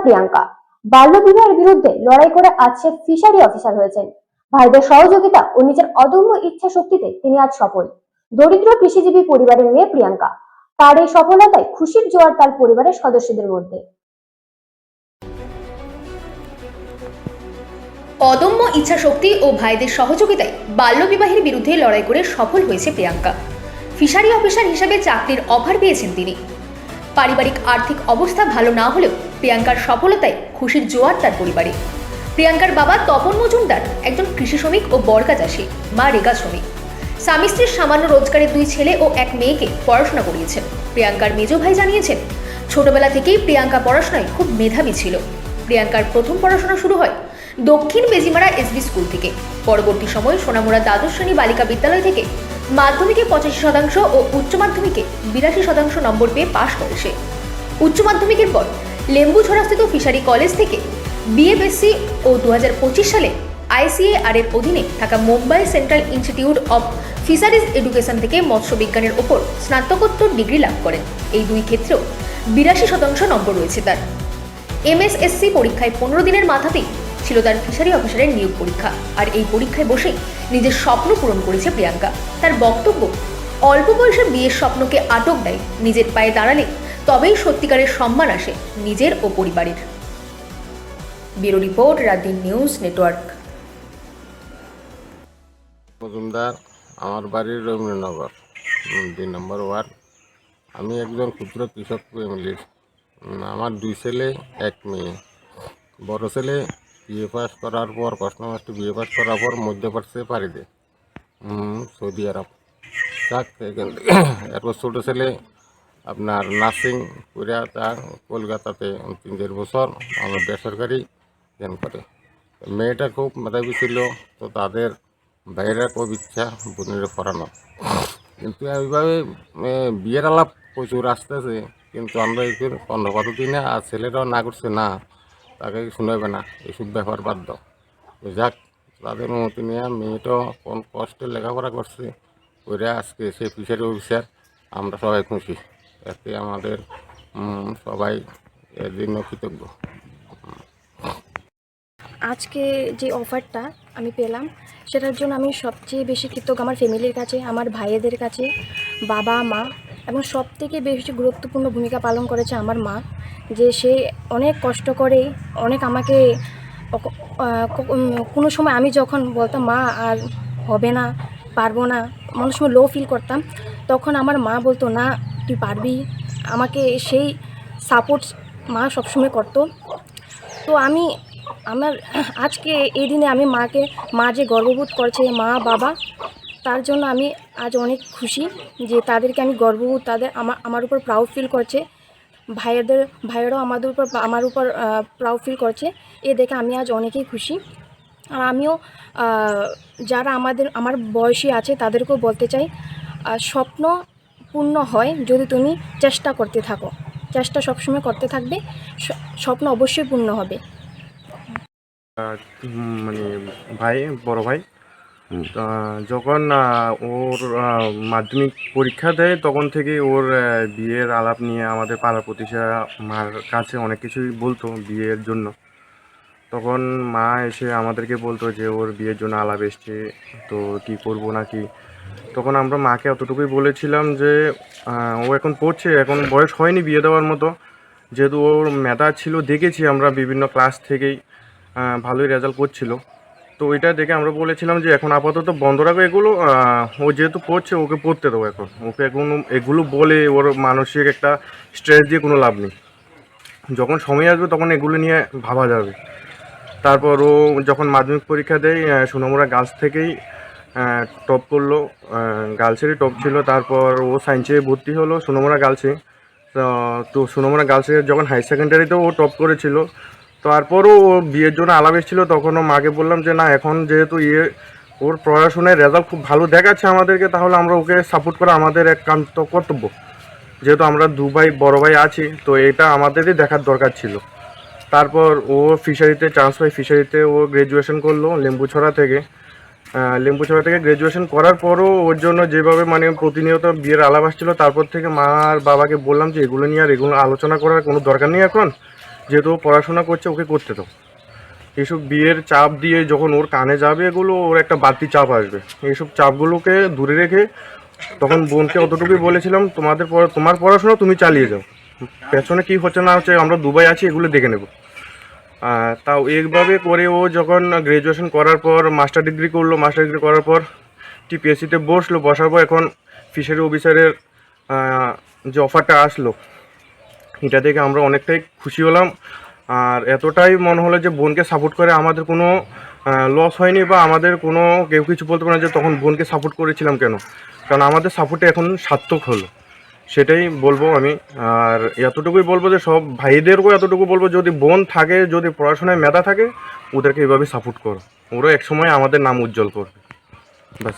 প্রিয়াঙ্কা বাল্য বিবাহের বিরুদ্ধে লড়াই করে আজ সে ফিশারি অফিসার হয়েছেন। ভাইদের সহযোগিতা ও নিজের অদম্য ইচ্ছা শক্তিতে তিনি আজ সফল। দরিদ্র কৃষিজীবী পরিবারের মেয়ে প্রিয়াঙ্কা, তার এই সফলতায় খুশির জোয়ার তার পরিবারের সদস্যদের মধ্যে। অদম্য ইচ্ছাশক্তি ও ভাইদের সহযোগিতায় বাল্যবিবাহের বিরুদ্ধে লড়াই করে সফল হয়েছে প্রিয়াঙ্কা। ফিশারি অফিসার হিসেবে চাকরির অফার পেয়েছেন তিনি। পারিবারিক আর্থিক অবস্থা ভালো না হলেও প্রিয়াঙ্কার সফলতায় খুশির জোয়ার তার পরিবারে। প্রিয়াঙ্কার বাবা তপন মজুমদার একজন কৃষি শ্রমিক ও বর্গা চাষী, মা রেগা শ্রমিক। স্বামী স্ত্রীর সামান্য রোজগারের 2 ছেলে ও 1 মেয়েকে পড়াশোনা করিয়েছেন। প্রিয়াঙ্কার মেজ ভাই জানিয়েছেন, ছোটবেলা থেকেই প্রিয়াঙ্কা পড়াশোনায় খুব মেধাবী ছিল। প্রিয়াঙ্কার প্রথম পড়াশোনা শুরু হয় দক্ষিণ বেজিমারা এসবি স্কুল থেকে। পরবর্তী সময়ে সোনামুড়া দ্বাদশ শ্রেণী বালিকা বিদ্যালয় থেকে মাধ্যমিকে 85% ও উচ্চ মাধ্যমিকে 82% নম্বর পেয়ে পাশ করে সে। উচ্চ মাধ্যমিকের পর লেম্বুছড়াস্থিত ফিশারি কলেজ থেকে বিএফএসসি ও 2025 সালে ICAR এর অধীনে থাকা Mumbai central institute of fisheries education থেকে মৎস্য বিজ্ঞানের ওপর স্নাতকোত্তর ডিগ্রি লাভ করেন। এই 2 ক্ষেত্রেও 82% নম্বর রয়েছে তার। MSSC পরীক্ষায় 15 দিনের মাথাতেই ছিল তার ফিশারি অফিসারের নিয়োগ পরীক্ষা। আর এই পরীক্ষায় বসেই নিজের স্বপ্ন পূরণ করেছে প্রিয়াঙ্কা। তার বক্তব্য, অল্প বয়সে বিয়ের স্বপ্নকে আটক দেয়, নিজের পায়ে দাঁড়ালে তবেই সত্যিকারের সম্মান আসে নিজের ও পরিবারের। Bureau report, রাতদিন news network. Majumdar, আমার বাড়ি রবীন্দ্রনগর 2 নম্বর ওয়ার্ড। আমি একজন ক্ষুদ্র কৃষক ফ্যামিলির। আমার 2 ছেলে 1 মেয়ে। বড় ছেলে বিএ পাস করার পর কষ্ট মাস্টার বিএ পাস করার পর মধ্যে পড়ছে পাড়িতে সৌদি আরব। যাক, এখান থেকে এরপর ছোটো ছেলে আপনার নার্সিং করে তা কলকাতাতে 3-4 বছর আমার বেসরকারি জ্ঞান করে। মেয়েটা খুব মেধাবী ছিল, তো তাদের বাইরে খুব ইচ্ছা বোনের পড়ানো, কিন্তু এইভাবে বিয়ের আলাপ প্রচুর আসতেছে, কিন্তু আমরা একটু কর্ণপাতি না, আর ছেলেরাও না করছে না, তাকে শুনাবে না, এইসব ব্যাপার বাধ্য। যাক, তাদের অনুমতি নিয়ে মেয়েটাও কোন কষ্টে লেখাপড়া করছে করে আজকে সে ফিশারি অফিসার। আমরা সবাই খুশি, এতে আমাদের সবাই এর জন্য কৃতজ্ঞ। আজকে যে অফারটা আমি পেলাম সেটার জন্য আমি সবচেয়ে বেশি কৃতজ্ঞ আমার ফ্যামিলির কাছে, আমার ভাইয়েদের কাছে, বাবা মা, এবং সবথেকে বেশি গুরুত্বপূর্ণ ভূমিকা পালন করেছে আমার মা, যে সে অনেক কষ্ট করে অনেক আমাকে কোনো সময় আমি যখন বলতাম মা আর হবে না, পারবো না, অনেক সময় লো ফিল করতাম, তখন আমার মা বলতো না তুই পারবি, আমাকে সেই সাপোর্ট মা সবসময় করতো। তো আমার আজকে এই দিনে আমি মা যে গর্ববোধ করছে মা বাবা, তার জন্য আমি আজ অনেক খুশি যে তাদেরকে আমি গর্ববোধ, তাদের আমার উপর প্রাউড ফিল করছে। ভাইয়েরাও আমার উপর প্রাউড ফিল করছে। এ দেখে আমি আজ অনেকেই খুশি। আর আমিও যারা আমার বয়সী আছে তাদেরকেও বলতে চাই, স্বপ্ন পূর্ণ হয় যদি তুমি চেষ্টা করতে থাকো, চেষ্টা সবসময় করতে থাকবে, স্বপ্ন অবশ্যই পূর্ণ হবে। মানে ভাই, বড় ভাই যখন ওর মাধ্যমিক পরীক্ষা দেয় তখন থেকে ওর বিয়ের আলাপ নিয়ে আমাদের পাড়া প্রতিবেশী মার কাছে অনেক কিছুই বলতো বিয়ের জন্য। তখন মা এসে আমাদেরকে বলতো যে ওর বিয়ের জন্য আলাপ এসছে, তো কি করব না কি। তখন আমরা মাকে অতটুকুই বলেছিলাম যে ও এখন পড়ছে, এখন বয়স হয়নি বিয়ে দেওয়ার মতো, যেহেতু ওর মেধা ছিল, দেখেছি আমরা বিভিন্ন ক্লাস থেকেই ভালোই রেজাল্ট করছিল। তো ওইটা দেখে আমরা বলেছিলাম যে এখন আপাতত বন্ধ রাখো এগুলো, ও যেহেতু পড়ছে ওকে পড়তে দেবো, ওকে এখন এগুলো বলে ওর মানসিক একটা স্ট্রেস দিয়ে কোনো লাভ নেই। যখন সময় আসবে তখন এগুলো নিয়ে ভাবা যাবে। তারপর ও যখন মাধ্যমিক পরীক্ষা দেয় সোনামুড়া গার্লস থেকেই টপ করলো, গার্লসেরই টপ ছিল। তারপর ও সায়েন্সে ভর্তি হলো সোনামুড়া গার্লসে। তো সোনামুড়া গার্লসে যখন হাই সেকেন্ডারিতেও ও টপ করেছিল। তারপরও ও বিয়ের জন্য আলাপ এসেছিলো, তখনও মাকে বললাম যে না, এখন যেহেতু ওর পড়াশোনায় রেজাল্ট খুব ভালো দেখাচ্ছে আমাদেরকে, তাহলে আমরা ওকে সাপোর্ট করা আমাদের একান্ত কর্তব্য। যেহেতু আমরা 2 ভাই বড় ভাই আছি, তো এটা আমাদেরই দেখার দরকার ছিল। তারপর ও ফিশারিতে চান্স পায়, ফিশারিতে ও গ্র্যাজুয়েশন করলো লেম্বুছড়া থেকে। গ্র্যাজুয়েশন করার পরও ওর জন্য যেভাবে মানে প্রতিনিয়ত বিয়ের আলাপ আসছিলো, তারপর থেকে মা আর বাবাকে বললাম যে এগুলো নিয়ে আর এগুলো আলোচনা করার কোনো দরকার নেই এখন, যেহেতু ও পড়াশোনা করছে ওকে করতে দাও। এইসব বিয়ের চাপ দিয়ে যখন ওর কানে যাবে এগুলো ওর একটা বাড়তি চাপ আসবে, এইসব চাপগুলোকে দূরে রেখে তখন বোনকে অতটুকুই বলেছিলাম তোমার পড়াশোনা তুমি চালিয়ে যাও, পেছনে কি হচ্ছে না হচ্ছে আমরা দুবাই আছি এগুলো দেখে নেব। তাও এইভাবে করে ও যখন গ্র্যাজুয়েশন করার পর মাস্টার ডিগ্রি করলো, মাস্টার ডিগ্রি করার পর টিপিএসসিতে বসার পর এখন ফিশারি অফিসারের যে অফারটা আসলো এটা থেকে আমরা অনেকটাই খুশি হলাম। আর এতটাই মনে হলো যে বোনকে সাপোর্ট করে আমাদের কোনো লস হয়নি, বা আমাদের কোনো কেউ কিছু বলতে পারে না যে তখন বোনকে সাপোর্ট করেছিলাম কেন, কারণ আমাদের সাপোর্টে এখন সার্থক হলো, সেটাই বলবো আমি। আর এতটুকুই বলবো যে সব ভাইদেরকেও এতটুকু বলবো, যদি বোন থাকে, যদি পড়াশোনায় মেধা থাকে, ওদেরকে এইভাবে সাপোর্ট করো, ওরা একসময় আমাদের নাম উজ্জ্বল করবে। ব্যাস।